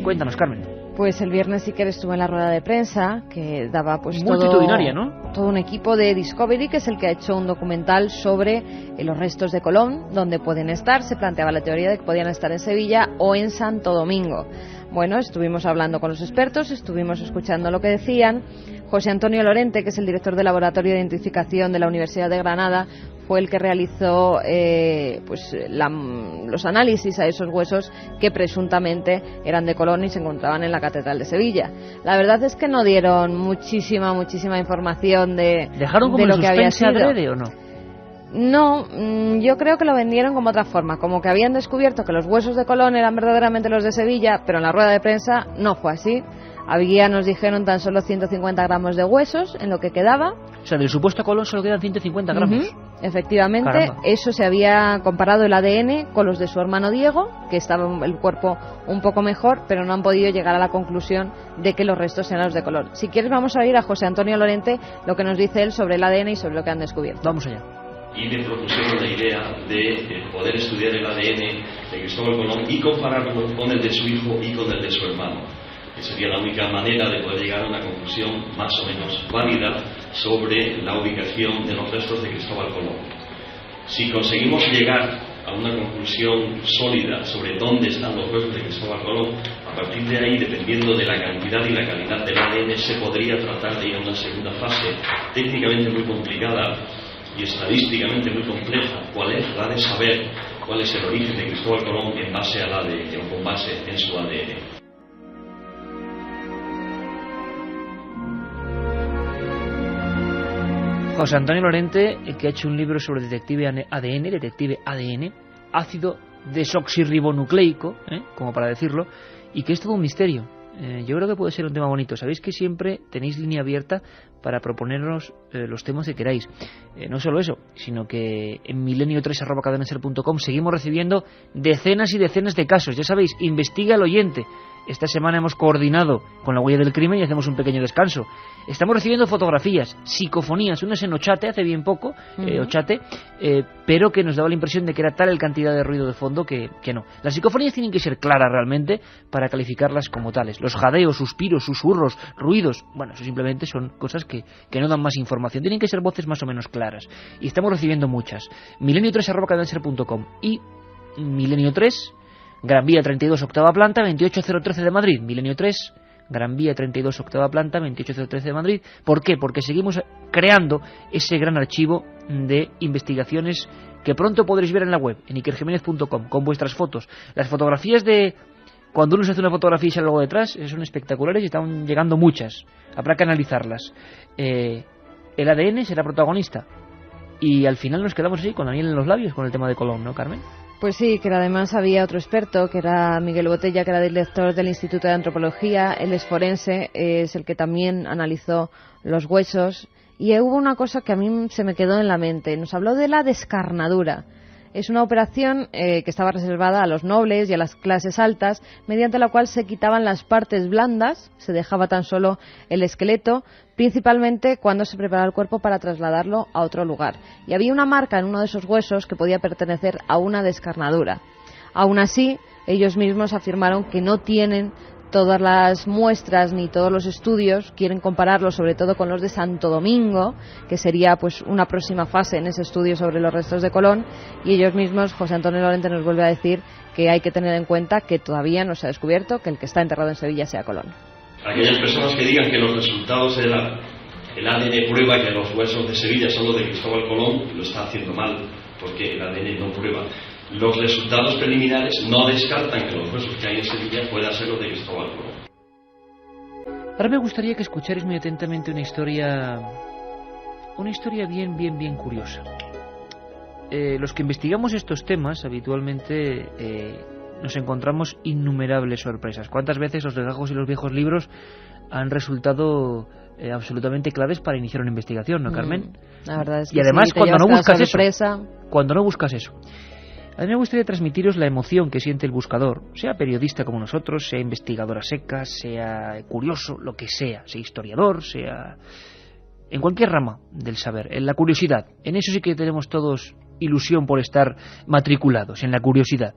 Cuéntanos, Carmen. Pues el viernes sí que estuvo en la rueda de prensa que daba pues multitudinaria, ¿no? Todo un equipo de Discovery, que es el que ha hecho un documental sobre los restos de Colón, donde pueden estar. Se planteaba la teoría de que podían estar en Sevilla o en Santo Domingo. Bueno, estuvimos hablando con los expertos, estuvimos escuchando lo que decían. José Antonio Lorente, que es el director del Laboratorio de Identificación de la Universidad de Granada, fue el que realizó los análisis a esos huesos que presuntamente eran de Colón y se encontraban en la Catedral de Sevilla. La verdad es que no dieron muchísima información de lo que había sido. ¿Adrede o no? No, yo creo que lo vendieron como otra forma, como que habían descubierto que los huesos de Colón eran verdaderamente los de Sevilla, pero en la rueda de prensa no fue así. Nos dijeron tan solo 150 gramos de huesos en lo que quedaba. O sea, del supuesto Colón solo quedan 150 gramos. Efectivamente. Caramba. Eso se había comparado el ADN con los de su hermano Diego, que estaba el cuerpo un poco mejor, pero no han podido llegar a la conclusión de que los restos eran los de Colón. Si quieres vamos a oír a José Antonio Lorente lo que nos dice él sobre el ADN y sobre lo que han descubierto. Vamos allá. Y me propusieron la idea de poder estudiar el ADN de Cristóbal Colón y compararlo con el de su hijo y con el de su hermano, que sería la única manera de poder llegar a una conclusión más o menos válida sobre la ubicación de los restos de Cristóbal Colón. Si conseguimos llegar a una conclusión sólida sobre dónde están los restos de Cristóbal Colón, a partir de ahí, dependiendo de la cantidad y la calidad del ADN, se podría tratar de ir a una segunda fase técnicamente muy complicada y estadísticamente muy compleja, cuál es la de saber cuál es el origen de Cristóbal Colón en base al ADN o con base en su ADN. José Antonio Lorente, que ha hecho un libro sobre detective ADN, ácido desoxirribonucleico, como para decirlo, y que es todo un misterio. Yo creo que puede ser un tema bonito. Sabéis que siempre tenéis línea abierta para proponernos los temas que queráis. No solo eso, sino que en milenio3@cadenaser.com seguimos recibiendo decenas y decenas de casos. Ya sabéis, investiga el oyente. Esta semana hemos coordinado con la Huella del Crimen y hacemos un pequeño descanso. Estamos recibiendo fotografías, psicofonías, unas en Ochate hace bien poco, pero que nos daba la impresión de que era tal el cantidad de ruido de fondo que no. Las psicofonías tienen que ser claras realmente para calificarlas como tales. Los jadeos, suspiros, susurros, ruidos, bueno, eso simplemente son cosas que no dan más información. Tienen que ser voces más o menos claras. Y estamos recibiendo muchas. milenio3@cadenaser.com y milenio3, Gran Vía 32, octava planta, 28013 de Madrid. Milenio 3, Gran Vía 32, octava planta, 28013 de Madrid. ¿Por qué? Porque seguimos creando ese gran archivo de investigaciones que pronto podréis ver en la web, en ikerjimenez.com, con vuestras fotos. Las fotografías de cuando uno se hace una fotografía y sale algo detrás son espectaculares y están llegando muchas. Habrá que analizarlas. El ADN será protagonista. Y al final nos quedamos así, con la miel en los labios, con el tema de Colón, ¿no, Carmen? Pues sí, que además había otro experto, que era Miguel Botella, que era director del Instituto de Antropología. Él es forense, es el que también analizó los huesos. Y hubo una cosa que a mí se me quedó en la mente. Nos habló de la descarnadura. Es una operación que estaba reservada a los nobles y a las clases altas, mediante la cual se quitaban las partes blandas, se dejaba tan solo el esqueleto, principalmente cuando se preparaba el cuerpo para trasladarlo a otro lugar. Y había una marca en uno de esos huesos que podía pertenecer a una descarnadura. Aún así, ellos mismos afirmaron que no tienen todas las muestras ni todos los estudios, quieren compararlos sobre todo con los de Santo Domingo, que sería pues una próxima fase en ese estudio sobre los restos de Colón, y ellos mismos, José Antonio Lorente nos vuelve a decir que hay que tener en cuenta que todavía no se ha descubierto que el que está enterrado en Sevilla sea Colón. Aquellas personas que digan que los resultados de el ADN prueba que los huesos de Sevilla son los de Cristóbal Colón, lo está haciendo mal, porque el ADN no prueba. Los resultados preliminares no descartan que los huesos que hay en Sevilla puedan ser los de Cristóbal Colón. Ahora me gustaría que escucharais muy atentamente una historia bien curiosa. Los que investigamos estos temas habitualmente nos encontramos innumerables sorpresas. ¿Cuántas veces los legajos y los viejos libros han resultado absolutamente claves para iniciar una investigación, ¿no, Carmen? La verdad es que y además sí, cuando no buscas eso. A mí me gustaría transmitiros la emoción que siente el buscador, sea periodista como nosotros, sea investigador a secas, sea curioso, lo que sea historiador, sea en cualquier rama del saber, en la curiosidad. En eso sí que tenemos todos ilusión por estar matriculados, en la curiosidad.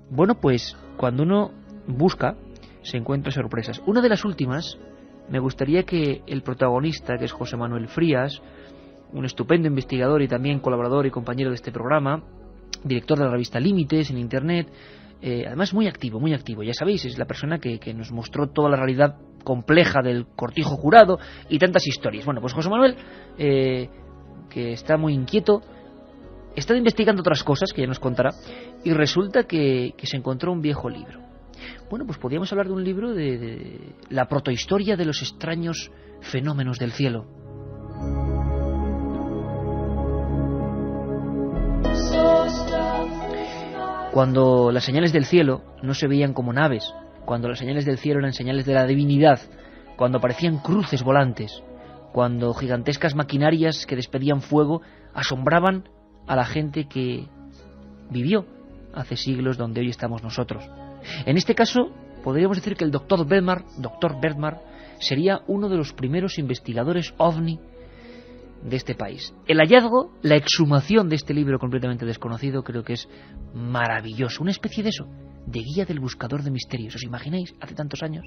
Bueno, pues cuando uno busca, se encuentra sorpresas. Una de las últimas, me gustaría que el protagonista, que es José Manuel Frías, un estupendo investigador y también colaborador y compañero de este programa, director de la revista Límites en Internet, además muy activo, ya sabéis, es la persona que nos mostró toda la realidad compleja del cortijo jurado y tantas historias. Bueno, pues José Manuel, que está muy inquieto, está investigando otras cosas que ya nos contará, y resulta que se encontró un viejo libro. Bueno, pues podríamos hablar de un libro de la protohistoria de los extraños fenómenos del cielo. Cuando las señales del cielo no se veían como naves, cuando las señales del cielo eran señales de la divinidad, cuando aparecían cruces volantes, cuando gigantescas maquinarias que despedían fuego asombraban a la gente que vivió hace siglos donde hoy estamos nosotros. En este caso, podríamos decir que el doctor Berdmar sería uno de los primeros investigadores OVNI de este país. El hallazgo, la exhumación de este libro completamente desconocido, creo que es maravilloso. Una especie de eso, de guía del buscador de misterios. ¿Os imagináis? Hace tantos años.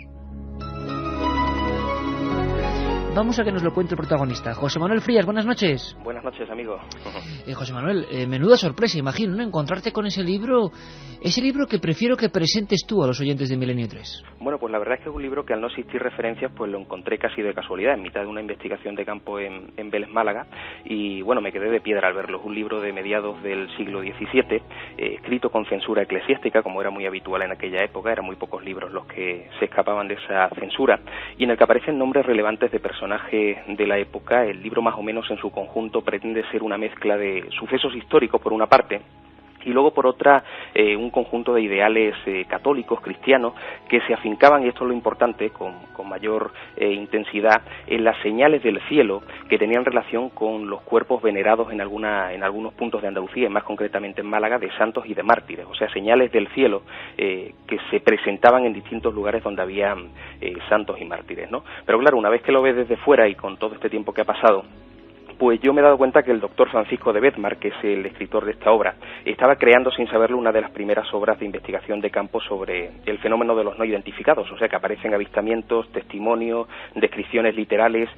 Vamos a que nos lo cuente el protagonista. José Manuel Frías, buenas noches. Buenas noches, amigo. José Manuel, menuda sorpresa, imagino, ¿no? Encontrarte con ese libro que prefiero que presentes tú a los oyentes de Milenio 3. Bueno, pues la verdad es que es un libro que al no existir referencias, pues lo encontré casi de casualidad, en mitad de una investigación de campo en Vélez, Málaga, y bueno, me quedé de piedra al verlo. Es un libro de mediados del siglo XVII, escrito con censura eclesiástica, como era muy habitual en aquella época, eran muy pocos libros los que se escapaban de esa censura, y en el que aparecen nombres relevantes de personajes de la época. El libro más o menos en su conjunto pretende ser una mezcla de sucesos históricos por una parte, y luego por otra un conjunto de ideales católicos, cristianos, que se afincaban, y esto es lo importante, con mayor intensidad, en las señales del cielo que tenían relación con los cuerpos venerados en algunos puntos de Andalucía, y más concretamente en Málaga, de santos y de mártires, o sea, señales del cielo que se presentaban en distintos lugares donde había santos y mártires, ¿no? Pero claro, una vez que lo ves desde fuera y con todo este tiempo que ha pasado, pues yo me he dado cuenta que el doctor Francisco de Berdmar, que es el escritor de esta obra, estaba creando sin saberlo una de las primeras obras de investigación de campo sobre el fenómeno de los no identificados, o sea que aparecen avistamientos, testimonios, descripciones literales,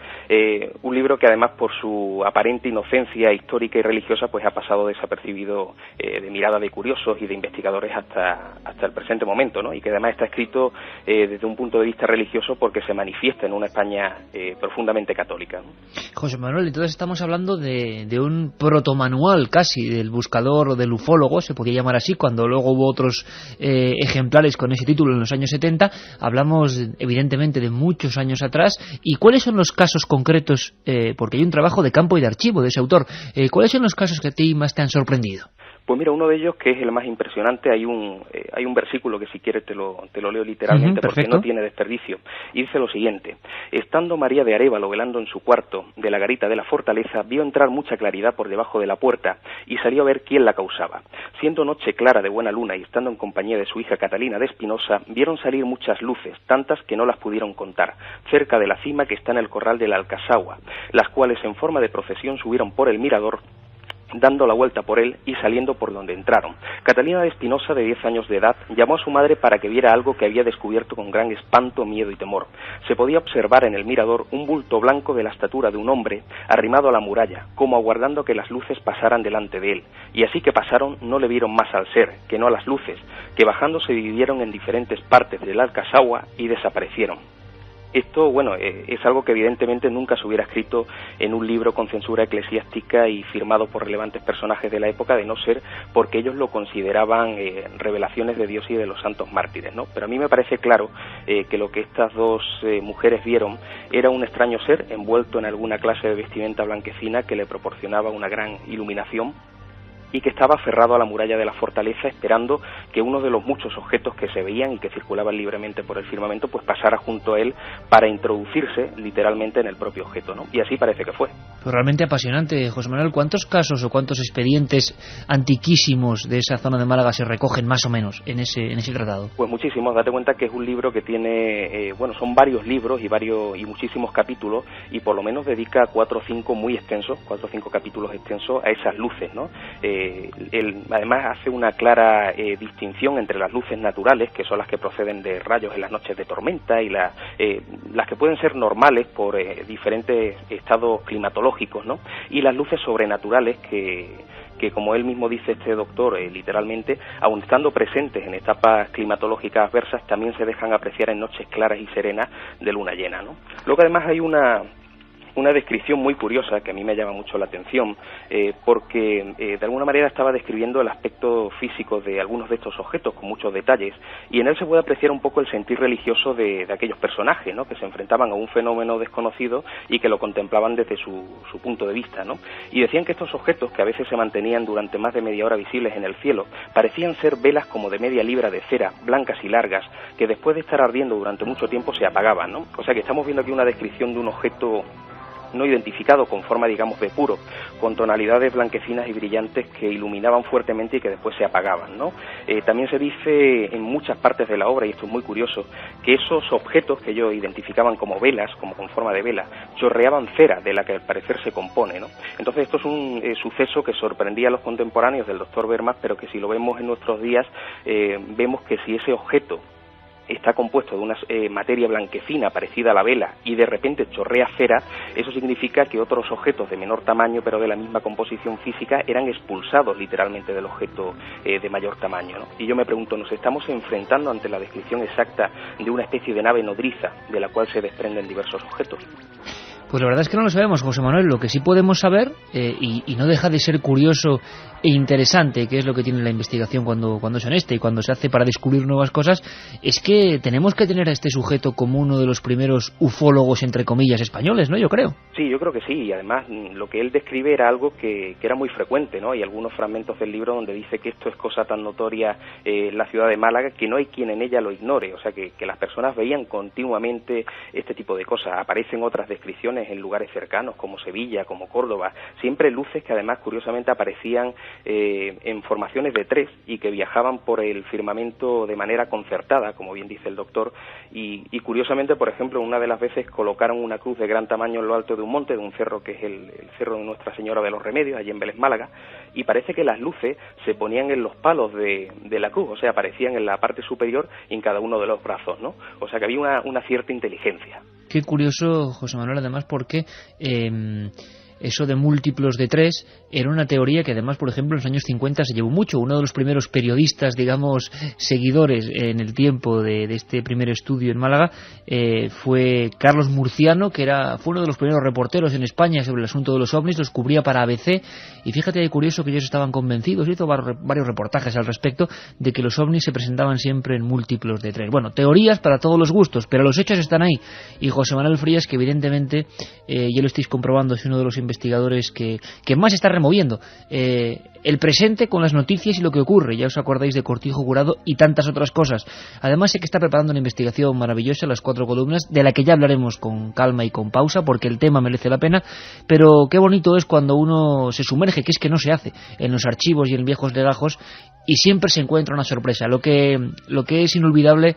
un libro que además por su aparente inocencia histórica y religiosa pues ha pasado desapercibido de mirada de curiosos y de investigadores hasta el presente momento, ¿no? Y que además está escrito desde un punto de vista religioso porque se manifiesta en una España profundamente católica, ¿no? José Manuel, entonces estamos hablando de un protomanual casi del buscador o del ufólogo, se podía llamar así, cuando luego hubo otros ejemplares con ese título en los años 70. Hablamos evidentemente de muchos años atrás. ¿Y cuáles son los casos concretos? Porque hay un trabajo de campo y de archivo de ese autor. ¿Cuáles son los casos que a ti más te han sorprendido? Pues mira, uno de ellos, que es el más impresionante, hay un versículo que si quieres te lo leo literalmente, porque no tiene desperdicio, y dice lo siguiente: estando María de Arévalo velando en su cuarto de la garita de la fortaleza, vio entrar mucha claridad por debajo de la puerta, y salió a ver quién la causaba. Siendo noche clara de buena luna y estando en compañía de su hija Catalina de Espinosa, vieron salir muchas luces, tantas que no las pudieron contar, cerca de la cima que está en el corral de la Alcasagua, las cuales en forma de procesión subieron por el mirador, dando la vuelta por él y saliendo por donde entraron. Catalina de Espinosa, de 10 años de edad, llamó a su madre para que viera algo que había descubierto con gran espanto, miedo y temor. Se podía observar en el mirador un bulto blanco de la estatura de un hombre arrimado a la muralla, como aguardando que las luces pasaran delante de él. Y así que pasaron, no le vieron más al ser, que no a las luces, que bajando se dividieron en diferentes partes del Alcasagua y desaparecieron. Esto, bueno, es algo que evidentemente nunca se hubiera escrito en un libro con censura eclesiástica y firmado por relevantes personajes de la época, de no ser porque ellos lo consideraban revelaciones de Dios y de los santos mártires, ¿no? Pero a mí me parece claro que lo que estas dos mujeres vieron era un extraño ser envuelto en alguna clase de vestimenta blanquecina que le proporcionaba una gran iluminación, y que estaba aferrado a la muralla de la fortaleza esperando que uno de los muchos objetos que se veían y que circulaban libremente por el firmamento pues pasara junto a él para introducirse literalmente en el propio objeto, ¿no? Y así parece que fue. Pues realmente apasionante, José Manuel. ¿Cuántos casos o cuántos expedientes antiquísimos de esa zona de Málaga se recogen más o menos en ese tratado? Pues muchísimos. Date cuenta que es un libro que tiene, son varios libros y muchísimos capítulos, y por lo menos dedica 4 o 5 muy extensos, 4 o 5 capítulos extensos a esas luces, ¿no? Él además hace una clara distinción entre las luces naturales, que son las que proceden de rayos en las noches de tormenta, y las que pueden ser normales por diferentes estados climatológicos, ¿no? Y las luces sobrenaturales que como él mismo dice este doctor, literalmente, aun estando presentes en etapas climatológicas adversas, también se dejan apreciar en noches claras y serenas de luna llena, ¿no? Luego además hay una descripción muy curiosa que a mí me llama mucho la atención, porque de alguna manera estaba describiendo el aspecto físico de algunos de estos objetos con muchos detalles, y en él se puede apreciar un poco el sentir religioso de aquellos personajes, ¿no? Que se enfrentaban a un fenómeno desconocido y que lo contemplaban desde su punto de vista, ¿no? Y decían que estos objetos, que a veces se mantenían durante más de media hora visibles en el cielo, parecían ser velas como de media libra de cera, blancas y largas, que después de estar ardiendo durante mucho tiempo se apagaban, ¿no? O sea que estamos viendo aquí una descripción de un objeto no identificado con forma, digamos, de puro, con tonalidades blanquecinas y brillantes que iluminaban fuertemente y que después se apagaban, ¿no? También se dice en muchas partes de la obra, y esto es muy curioso, que esos objetos que ellos identificaban como velas, como con forma de vela, chorreaban cera, de la que al parecer se compone, ¿no? Entonces esto es un suceso que sorprendía a los contemporáneos del doctor Vermas, pero que si lo vemos en nuestros días, vemos que si ese objeto está compuesto de una materia blanquecina parecida a la vela y de repente chorrea cera, eso significa que otros objetos de menor tamaño pero de la misma composición física eran expulsados literalmente del objeto de mayor tamaño, ¿no? Y yo me pregunto, ¿nos estamos enfrentando ante la descripción exacta de una especie de nave nodriza de la cual se desprenden diversos objetos? Pues la verdad es que no lo sabemos, José Manuel. Lo que sí podemos saber, y no deja de ser curioso e interesante, que es lo que tiene la investigación cuando es honesta y cuando se hace para descubrir nuevas cosas, es que tenemos que tener a este sujeto como uno de los primeros ufólogos, entre comillas, españoles, ¿no? Yo creo. Sí, yo creo que sí, y además lo que él describe era algo que era muy frecuente, ¿no? Hay algunos fragmentos del libro donde dice que esto es cosa tan notoria en la ciudad de Málaga que no hay quien en ella lo ignore, o sea que las personas veían continuamente este tipo de cosas. Aparecen otras descripciones en lugares cercanos como Sevilla, como Córdoba, siempre luces que además curiosamente aparecían en formaciones de 3 y que viajaban por el firmamento de manera concertada, como bien dice el doctor, y curiosamente, por ejemplo, una de las veces colocaron una cruz de gran tamaño en lo alto de un monte, de un cerro que es el cerro de Nuestra Señora de los Remedios, allí en Vélez, Málaga, y parece que las luces se ponían en los palos de la cruz, o sea, aparecían en la parte superior y en cada uno de los brazos, ¿no? O sea que había una cierta inteligencia. Qué curioso, José Manuel, además, porque eso de múltiplos de 3 era una teoría que además, por ejemplo, en los años 50 se llevó mucho. Uno de los primeros periodistas, digamos, seguidores en el tiempo de este primer estudio en Málaga fue Carlos Murciano, que fue uno de los primeros reporteros en España sobre el asunto de los ovnis, los cubría para ABC, y fíjate qué curioso que ellos estaban convencidos, hizo varios reportajes al respecto, de que los ovnis se presentaban siempre en múltiplos de 3. Bueno, teorías para todos los gustos, pero los hechos están ahí, y José Manuel Frías, que evidentemente, ya lo estáis comprobando, es uno de los investigadores que más está removiendo el presente con las noticias y lo que ocurre. Ya os acordáis de Cortijo Jurado y tantas otras cosas. Además sé que está preparando una investigación maravillosa, Las 4 columnas, de la que ya hablaremos con calma y con pausa, porque el tema merece la pena, pero qué bonito es cuando uno se sumerge, que es que no se hace, en los archivos y en viejos legajos, y siempre se encuentra una sorpresa. Lo que es inolvidable,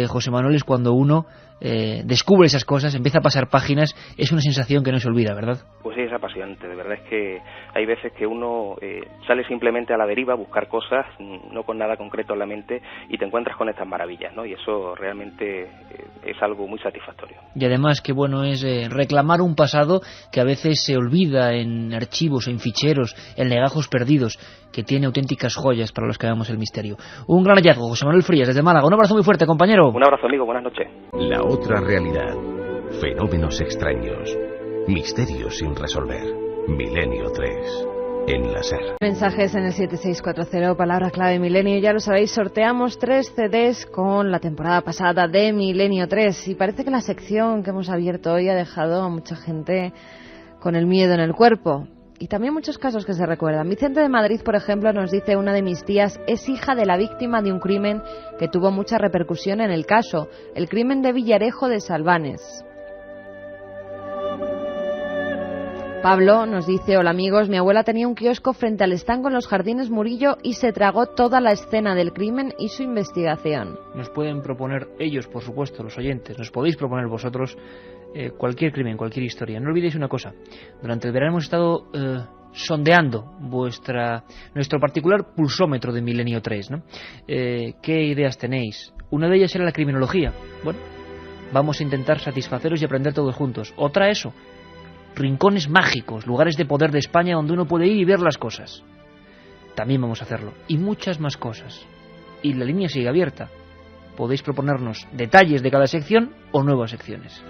José Manuel, es cuando uno descubre esas cosas, empieza a pasar páginas, es una sensación que no se olvida, ¿verdad? Pues sí, es apasionante, de verdad es que hay veces que uno sale simplemente a la deriva a buscar cosas, no con nada concreto en la mente, y te encuentras con estas maravillas, ¿no? Y eso realmente es algo muy satisfactorio. Y además qué bueno es reclamar un pasado que a veces se olvida en archivos, en ficheros, en legajos perdidos, que tiene auténticas joyas para los que amamos el misterio. Un gran hallazgo, José Manuel Frías, desde Málaga. Un abrazo muy fuerte, compañero. Un abrazo, amigo, buenas noches. La otra realidad. Fenómenos extraños. Misterios sin resolver. Milenio 3. En la SER. Mensajes en el 7640, palabra clave Milenio. Ya lo sabéis, sorteamos 3 CDs con la temporada pasada de Milenio 3. Y parece que la sección que hemos abierto hoy ha dejado a mucha gente con el miedo en el cuerpo. Y también muchos casos que se recuerdan. Vicente de Madrid, por ejemplo, nos dice: una de mis tías es hija de la víctima de un crimen que tuvo mucha repercusión en el caso, el crimen de Villarejo de Salvanes. Pablo nos dice: hola amigos, mi abuela tenía un kiosco frente al estanco en los Jardines Murillo y se tragó toda la escena del crimen y su investigación. Nos pueden proponer ellos, por supuesto, los oyentes, nos podéis proponer vosotros cualquier crimen, cualquier historia. No olvidéis una cosa: durante el verano hemos estado sondeando nuestro particular pulsómetro de Milenio 3, ¿no? ¿Qué ideas tenéis? Una de ellas era la criminología. Bueno, vamos a intentar satisfaceros y aprender todos juntos. Otra, eso, rincones mágicos, lugares de poder de España donde uno puede ir y ver las cosas. También vamos a hacerlo. Y muchas más cosas. Y la línea sigue abierta. Podéis proponernos detalles de cada sección o nuevas secciones.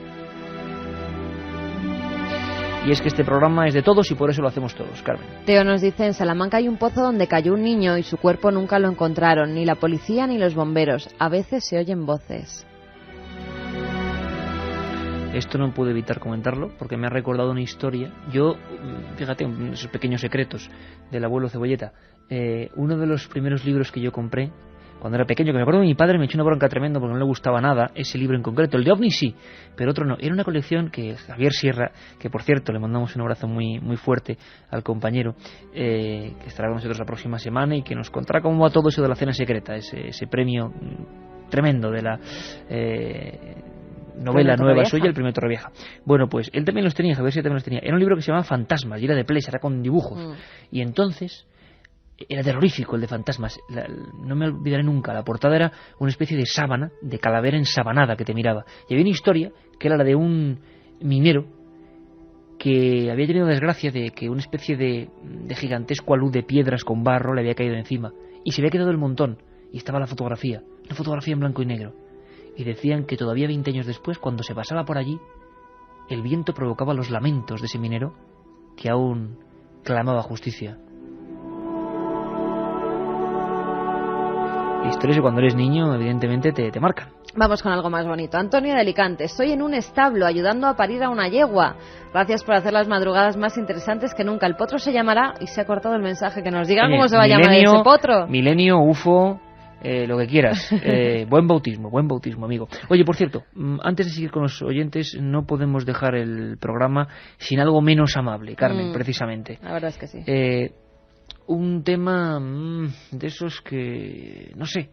Y es que este programa es de todos y por eso lo hacemos todos, Carmen. Teo nos dice: en Salamanca hay un pozo donde cayó un niño y su cuerpo nunca lo encontraron, ni la policía ni los bomberos. A veces se oyen voces. Esto no puedo evitar comentarlo porque me ha recordado una historia. Yo, fíjate, esos pequeños secretos del abuelo Cebolleta. Uno de los primeros libros que yo compré cuando era pequeño, que me acuerdo que mi padre me echó una bronca tremenda porque no le gustaba nada ese libro en concreto. El de OVNI sí, pero otro no. Era una colección que Javier Sierra, que por cierto le mandamos un abrazo muy, muy fuerte al compañero, que estará con nosotros la próxima semana y que nos contará cómo va todo eso de la cena secreta, ese premio tremendo de la novela nueva suya, el primer Torrevieja. Bueno, pues él también los tenía, Javier Sierra también los tenía. Era un libro que se llamaba Fantasmas y era de Ples, era con dibujos. Y entonces era terrorífico el de fantasmas. No me olvidaré nunca. La portada era una especie de sábana, de calavera ensabanada que te miraba. Y había una historia que era la de un minero que había tenido desgracia de que una especie de gigantesco alud de piedras con barro le había caído encima. Y se había quedado el montón. Y estaba la fotografía. Una fotografía en blanco y negro. Y decían que todavía 20 años después, cuando se pasaba por allí, el viento provocaba los lamentos de ese minero que aún clamaba justicia. Historias que cuando eres niño evidentemente te marcan. Vamos con algo más bonito. Antonio de Alicante: estoy en un establo ayudando a parir a una yegua. Gracias por hacer las madrugadas más interesantes que nunca. El potro se llamará, y se ha cortado el mensaje, que nos diga cómo se va a llamar ese potro. Milenio, UFO, lo que quieras. Buen bautismo, amigo. Oye, por cierto, antes de seguir con los oyentes, no podemos dejar el programa sin algo menos amable, Carmen, precisamente. La verdad es que sí. Un tema de esos que, no sé,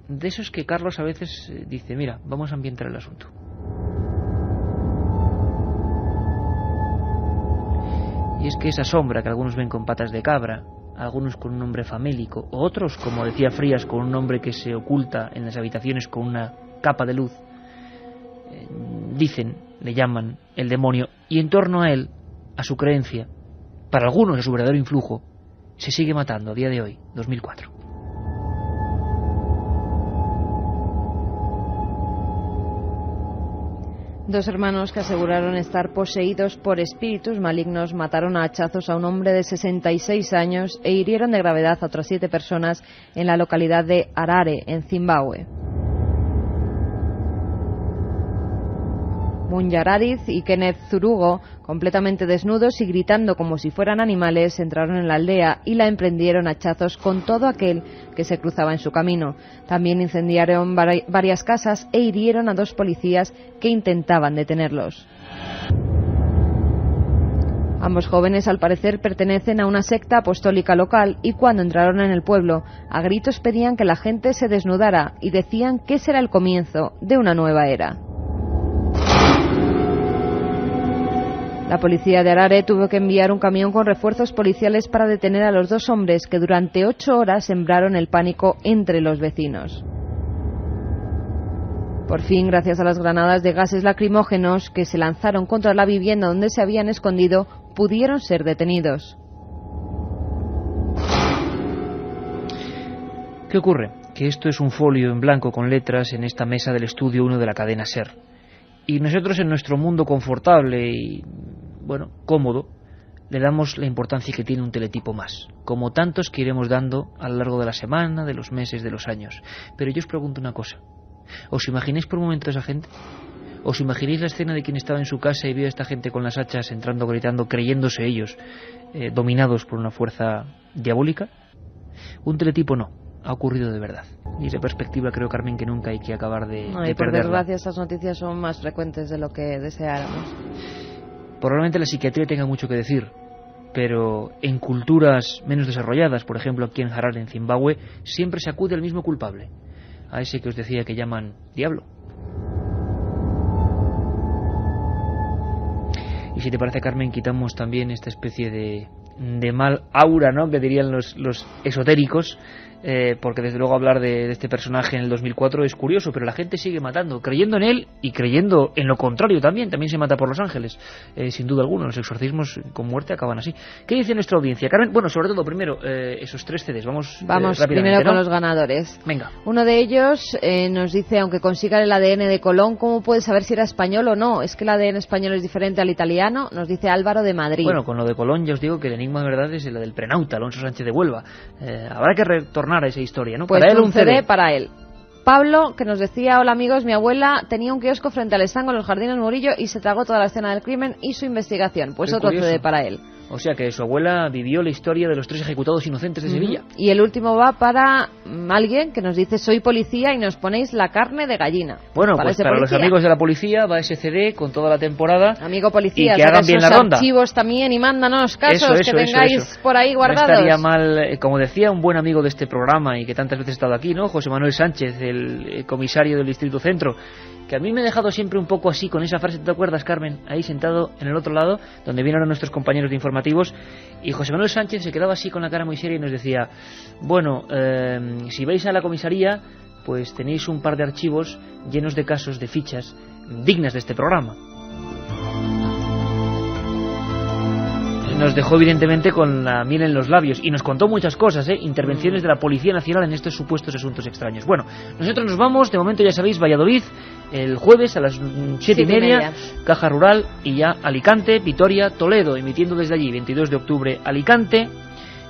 de esos que Carlos a veces dice: mira, vamos a ambientar el asunto. Y es que esa sombra que algunos ven con patas de cabra, algunos con un nombre famélico, o otros, como decía Frías, con un nombre que se oculta en las habitaciones con una capa de luz, le llaman el demonio, y en torno a él, a su creencia, para algunos a su verdadero influjo, se sigue matando a día de hoy, 2004. Dos hermanos que aseguraron estar poseídos por espíritus malignos mataron a hachazos a un hombre de 66 años e hirieron de gravedad a otras 7 personas en la localidad de Harare, en Zimbabue. Munyaradith y Kenneth Zurugo, completamente desnudos y gritando como si fueran animales, entraron en la aldea y la emprendieron a hachazos con todo aquel que se cruzaba en su camino. También incendiaron varias casas e hirieron a 2 policías que intentaban detenerlos. Ambos jóvenes, al parecer, pertenecen a una secta apostólica local y cuando entraron en el pueblo, a gritos pedían que la gente se desnudara y decían que será el comienzo de una nueva era. La policía de Harare tuvo que enviar un camión con refuerzos policiales para detener a los 2 hombres que durante 8 horas sembraron el pánico entre los vecinos. Por fin, gracias a las granadas de gases lacrimógenos que se lanzaron contra la vivienda donde se habían escondido, pudieron ser detenidos. ¿Qué ocurre? Que esto es un folio en blanco con letras en esta mesa del estudio 1 de la cadena SER. Y nosotros, en nuestro mundo confortable y, bueno, cómodo, le damos la importancia que tiene un teletipo más, como tantos que iremos dando a lo largo de la semana, de los meses, de los años. Pero yo os pregunto una cosa: ¿os imagináis por un momento a esa gente? ¿Os imagináis la escena de quien estaba en su casa y vio a esta gente con las hachas entrando, gritando, creyéndose ellos dominados por una fuerza diabólica? Un teletipo no, ha ocurrido de verdad. Y esa perspectiva creo, Carmen, que nunca hay que acabar de por perderla. desgracia, estas noticias son más frecuentes de lo que deseáramos. Probablemente la psiquiatría tenga mucho que decir, pero en culturas menos desarrolladas, por ejemplo aquí en Harare, en Zimbabue, siempre se acude al mismo culpable, a ese que os decía que llaman diablo. Y si te parece, Carmen, quitamos también esta especie de mal aura, ¿no?, que dirían los esotéricos, porque desde luego hablar de este personaje en el 2004 es curioso, pero la gente sigue matando, creyendo en él y creyendo en lo contrario también se mata por los ángeles, sin duda alguna. Los exorcismos con muerte acaban así. ¿Qué dice nuestra audiencia, Carmen? Bueno, sobre todo, primero, esos 3 CDs, vamos primero ¿no? con los ganadores. Venga. Uno de ellos nos dice, aunque consiga el ADN de Colón, ¿cómo puede saber si era español o no? Es que el ADN español es diferente al italiano, nos dice Álvaro de Madrid. Bueno, con lo de Colón ya os digo que el enigma de verdad es el del prenauta, Alonso Sánchez de Huelva. Habrá que retornar a esa historia, ¿no? Pues para él un CD para él. Pablo, que nos decía, hola amigos, mi abuela tenía un kiosco frente al estango en los Jardines Murillo y se tragó toda la escena del crimen y su investigación. Pues otro CD para él. O sea que su abuela vivió la historia de los 3 ejecutados inocentes de Sevilla. Y el último va para alguien que nos dice, soy policía y nos ponéis la carne de gallina. Bueno, pues para los amigos de la policía va ese CD con toda la temporada. Amigo policía, y que hagan bien la ronda. Archivos también y mándanos casos que tengáis por ahí guardados. No estaría mal, como decía un buen amigo de este programa y que tantas veces ha estado aquí, ¿no?, José Manuel Sánchez, el comisario del Distrito Centro, que a mí me ha dejado siempre un poco así con esa frase, ¿te acuerdas, Carmen? Ahí sentado en el otro lado, donde vienen ahora nuestros compañeros de informativos, y José Manuel Sánchez se quedaba así con la cara muy seria y nos decía, bueno, si vais a la comisaría, pues tenéis un par de archivos llenos de casos, de fichas dignas de este programa. Nos dejó evidentemente con la miel en los labios y nos contó muchas cosas, intervenciones de la Policía Nacional en estos supuestos asuntos extraños. Bueno, nosotros nos vamos, de momento ya sabéis, Valladolid, el jueves a las 7:30, Caja Rural, y ya Alicante, Vitoria, Toledo, emitiendo desde allí, 22 de octubre Alicante,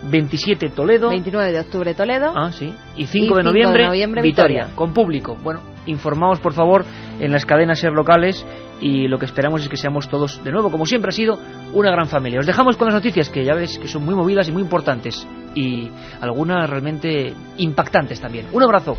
27 Toledo, 29 de octubre Toledo, y 5 de noviembre Vitoria, con público. Bueno, informaos por favor en las cadenas SER locales, y lo que esperamos es que seamos todos, de nuevo, como siempre ha sido, una gran familia. Os dejamos con las noticias, que ya ves que son muy movidas y muy importantes, y algunas realmente impactantes también. Un abrazo.